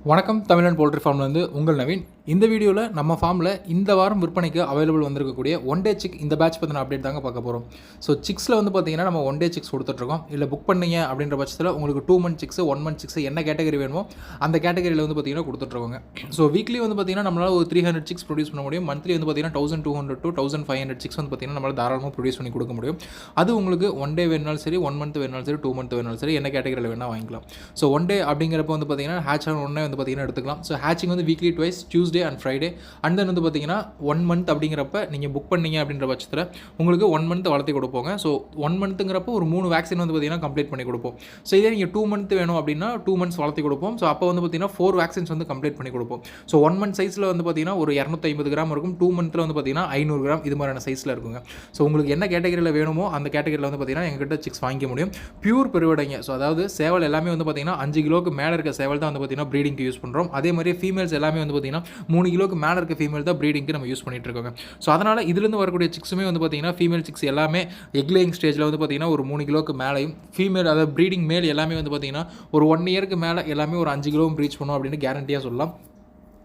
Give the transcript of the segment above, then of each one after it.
வணக்கம் தமிழன் போல்ட்ரி ஃபார்ம்லேருந்து உங்கள் நவீன். இந்த வீடியோவில் நம்ம ஃபார்மில் இந்த வாரம் விற்பனைக்கு அவைலபிள் வந்திருக்கக்கூடிய ஒன் டே சிக் இந்த பேட்ச் பற்றின அப்டேட் தாங்க பார்க்க போகிறோம். ஸோ சிக்ஸில் வந்து பார்த்தீங்கன்னா நம்ம ஒன் டே சிக்ஸ் கொடுத்துட்ருக்கோம். இல்லை புக் பண்ணீங்க அப்படின்ற பட்சத்தில் உங்களுக்கு 2 month சிக்ஸ் 1 month சிக்ஸ் என்ன கேட்டகரி வேணுமோ அந்த கேட்டகரியில் வந்து பார்த்தீங்கன்னா கொடுத்துட்ருக்கோங்க. ஸோ வீக்லி வந்து பார்த்தீங்கன்னா நம்மளால் ஒரு 300 சிக்ஸ் ப்ரொடியூஸ் பண்ண முடியும். மந்த்லி வந்து பார்த்தீங்கன்னா 1200 to 1500 சிக்ஸ் வந்து பார்த்தீங்கன்னா நம்மளால் தாராளமாக ப்ரொடியூஸ் பண்ணி கொடுக்க முடியும். அது உங்களுக்கு ஒன் டே வேணாலும் சரி, 1 month வேணாலும் சரி, 2 month வேணாலும் சரி, என்ன கேட்டகரியில் வேணால் வாங்கிக்கலாம். ஸோ ஒன் டே அப்படிங்கிறப்ப வந்து பார்த்தீங்கன்னா ஹேட்ச் ஆன் ஒன்னே வந்து பார்த்தீங்கன்னா எடுத்துக்கலாம். ஸோ ஹேச்சிங் வந்து weekly twice, Tuesday and Friday. And then வந்து பார்த்தீங்கன்னா 1 month அப்படிங்கிறப்ப நீங்கள் புக் பண்ணீங்க அப்படின்ற பட்சத்தில் உங்களுக்கு 1 month வளர்த்தி கொடுப்போங்க. ஸோ 1 monthங்கிறப்போ ஒரு 3 வேக்சின் வந்து பார்த்தீங்கன்னா கம்ப்ளீட் பண்ணி கொடுப்போம். ஸோ இதே நீங்கள் 2 month வேணும் அப்படின்னா 2 months வளர்த்தி கொடுப்போம். ஸோ அப்போ வந்து பார்த்தீங்கன்னா 4 வேக்சின்ஸ் வந்து கம்ப்ளீட் பண்ணி கொடுப்போம். ஸோ 1 month சைஸில் வந்து பார்த்தீங்கன்னா ஒரு 250 கிராம் இருக்கும். 2 monthல வந்து பார்த்தீங்கன்னா 500 கிராம் இது மாதிரியான சைஸில் இருக்குங்க. ஸோ உங்களுக்கு என்ன கேட்டகரியில் வேணுமோ அந்த கேட்டகரியில் வந்து பார்த்தீங்கன்னா எங்ககிட்ட சிக்ஸ் வாங்கிக்க முடியும். பியூர் பெருவடைங்க. ஸோ அதாவது சேவல் எல்லாமே வந்து பார்த்தீங்கன்னா 5 கிலோக்கு மேலே இருக்க சேவல் தான் வந்து பார்த்தீங்கன்னா ப்ரீடிங்க்கு யூஸ் பண்ணுறோம். அதே மாதிரி ஃபீமேல்ஸ் எல்லாமே வந்து பார்த்தீங்கன்னா 3 கிலோக்கு மேலே இருக்க ஃபீமேல் தான் ப்ரீடிங்க்கு நம்ம யூஸ் பண்ணிட்டு இருக்கோங்க. ஸோ அதனால் இதுலேருந்து வரக்கூடிய சிக்ஸுமே வந்து பார்த்தீங்கன்னா ஃபீமேல் சிக்ஸ் எல்லாமே எக் லேயிங் ஸ்டேஜில் வந்து பார்த்தீங்கன்னா ஒரு 3 கிலோக்கு மேலேயும், ஃபீமேல் அதாவது ப்ரீடிங் மேல் எல்லாமே வந்து பார்த்தீங்கன்னா ஒரு 1 இயருக்கு மேலே எல்லாமே ஒரு 5 கிலோவும் ரீச் பண்ணும் அப்படின்னு கேரண்டியாக சொல்லலாம்.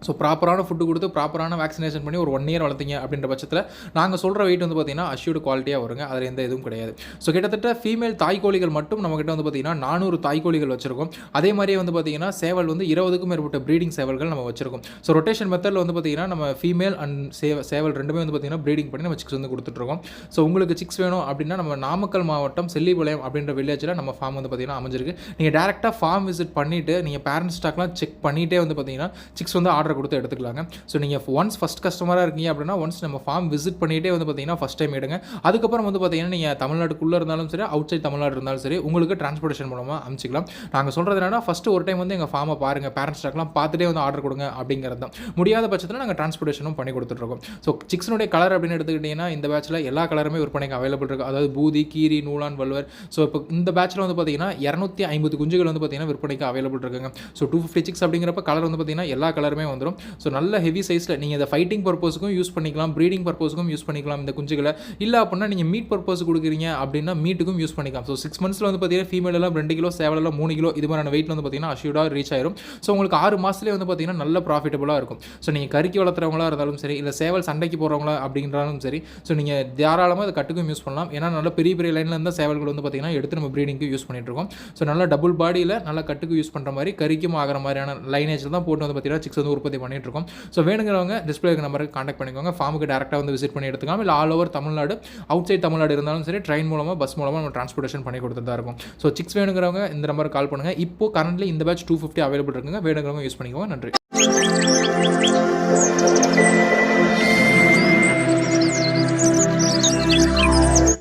ஸோ ப்ராப்பரான ஃபுட்டு கொடுத்து ப்ராப்பரான வேக்சினேஷன் பண்ணி ஒரு 1 year வளர்த்திங்க அப்படின்ற பட்சத்தில் நாங்கள் சொல்கிற வெயிட் வந்து பார்த்திங்கன்னா அஷ்யூர்டு குவாலிட்டியாக வருங்க. அதில் எந்த இதுவும் கிடையாது. ஸோ கிட்டத்தட்ட ஃபீமேல் தாய்க்கோழிகள் மட்டும் நம்மகிட்ட வந்து பார்த்திங்கன்னா 400 தாய்க்கோழிகள் வச்சிருக்கோம். அதே மாதிரியே வந்து பார்த்திங்கன்னா சேவல் வந்து 20க்கும் மேற்பட்ட ப்ரீடிங் சேவல்கள் நம்ம வச்சிருக்கோம். ஸோ ரொட்டேஷன் மெத்தடில் வந்து பார்த்திங்கன்னா நம்ம ஃபீமேல் அண்ட் சேவல் ரெண்டுமே வந்து பார்த்திங்கன்னா ப்ரீடிங் பண்ணி நம்ம சிக்ஸ் வந்து கொடுத்துட்ருக்கோம். ஸோ உங்களுக்கு சிக்ஸ் வேணும் அப்படின்னா நம்ம நாமக்கல் மாவட்டம் செல்லிபாளையம் அப்படின்ற வில்லேஜில் நம்ம ஃபார்ம் வந்து பார்த்திங்கன்னா அமைஞ்சிருக்கு. நீங்கள் டேரெக்டாக ஃபார்ம் விசிட் பண்ணிவிட்டு நீங்கள் பேரண்ட் ஸ்டாக்லாம் செக் பண்ணிகிட்டே வந்து பார்த்திங்கன்னா சிக்ஸ் வந்து ஆர்டர் கொடுத்து எடுத்துக்கலாங்க. ஸோ நீங்கள் ஒன்ஸ் ஃபஸ்ட் கஸ்டமராக இருக்கீங்க அப்படின்னா ஒன்ஸ் நம்ம ஃபார்ம் விசிட் பண்ணிகிட்டே வந்து பார்த்தீங்கன்னா ஃபஸ்ட் டைம் எடுங்க. அதுக்கப்புறம் வந்து பார்த்தீங்கன்னா நீங்கள் தமிழ்நாட்டுக்குள்ளே இருந்தாலும் சரி, அவுட் சைட் தமிழ்நாடு இருந்தாலும் சரி, உங்களுக்கு டிரான்ஸ்போர்ட்டேஷன் மூலமாக அனுப்பிச்சிக்கலாம். நாங்கள் சொல்கிறது என்னன்னா ஃபஸ்ட்டு ஒரு டைம் வந்து எங்கள் ஃபார்மை பாருங்கள், பேரண்ட் ஸ்டாக்லாம் பார்த்துட்டே வந்து ஆர்டர் கொடுங்க அப்படிங்கிறது தான். முடியாத பட்சத்தில் நாங்கள் டிரான்ஸ்போர்ட்டேஷனும் பண்ணி கொடுத்துட்ருக்கோம். ஸோ சிக்ஸினுடைய கலர் அப்படின்னு எடுத்துக்கிட்டிங்கன்னா இந்த பேட்சில் எல்லா கலருமே விற்பனைக்கு அவைலபிள் இருக்குது. அதாவது பூதி, கீரி, நூலான், வல்வர். ஸோ இப்போ இந்த பேட்சில் வந்து பார்த்தீங்கன்னா 250 குஞ்சுகள் வந்து பார்த்தீங்கன்னா விற்பனைக்கு அவைலபிள் இருக்குங்க. ஸோ 250 சிக்ஸ் அப்படிங்கிறப்ப கலர் வந்து பார்த்தீங்கன்னா எல்லா கலருமே வந்துடும். ஸோ நல்ல ஹெவி சைஸில் நீங்கள் இதை ஃபைட்டிங் பர்பஸுக்கும் யூஸ் பண்ணிக்கலாம், ப்ரீடிங் பர்பஸுக்கும் யூஸ் பண்ணிக்கலாம் இந்த குஞ்சுகளை. இல்லை அப்படின்னா நீங்கள் மீட் பர்பஸ் கொடுக்குறீங்க அப்படின்னா மீட்டுக்கும் யூஸ் பண்ணிக்கலாம். ஸோ 6 monthsல வந்து பார்த்தீங்கன்னா ஃபீமேல் எல்லாம் 2 கிலோ, சேவலெல்லாம் 3 கிலோ இது மாதிரியான வெயிட் வந்து பார்த்தீங்கன்னா அஷ்யூர்டாக ரீச் ஆயிரும். ஸோ உங்களுக்கு 6 மாதத்துலேயே வந்து பார்த்தீங்கன்னா நல்ல ப்ராஃபிட்டபுளாக இருக்கும். ஸோ நீங்கள் கறிக்கு வளர்த்துறவங்களா இருந்தாலும் சரி, இல்லை சேவல் சண்டைக்கு போகிறவங்களா அப்படின்றாலும் சரி, ஸோ நீங்கள் தாராளமாக அதை கட்டுக்கும் யூஸ் பண்ணலாம். ஏன்னா நல்ல பெரிய பெரிய லைனில் இருந்தால் சேவல்கள் வந்து பார்த்தீங்கன்னா எடுத்து நம்ம ப்ரீடிங்க்கு யூஸ் பண்ணிட்டு இருக்கோம். ஸோ நல்லா டபுள் பாடியில் நல்லா கட்டுக்கு யூஸ் பண்ணுற மாதிரி கறிக்கும் ஆகிற மாதிரியான லைனேஜில் தான் போட்டு வந்து பார்த்தீங்கன்னா சிக்ஸ் வந்து உற்பத்தி பண்ணிட்டு இருக்கோம். ஸோ வேணுங்கிறவங்க டிஸ்பிளே நம்பருக்கு கான்டாக்ட் பண்ணிக்கோங்க. ஃபார்முக்கு டேரெக்டாக வந்து விசிட் பண்ணி எடுத்துக்கலாம். இல்லை all over Tamil Nadu, outside Tamil Nadu இருந்தாலும் சரி, ட்ரெயின் மூலமாக பஸ் மூலமாக நம்ம டிரான்ஸ்போர்ட்டேஷன் பண்ணி கொடுத்துட்டு தான் இருக்கும். ஸோ சிக்ஸ் வேணுங்கிறவங்க இந்த நம்பருக்கு கால் பண்ணுங்கள். இப்போ கரண்ட்லி இந்த பேட்ச் 250 அவைலபிள் இருக்குங்க. வேணுங்கிறவங்க யூஸ் பண்ணிக்கோங்க. நன்றி.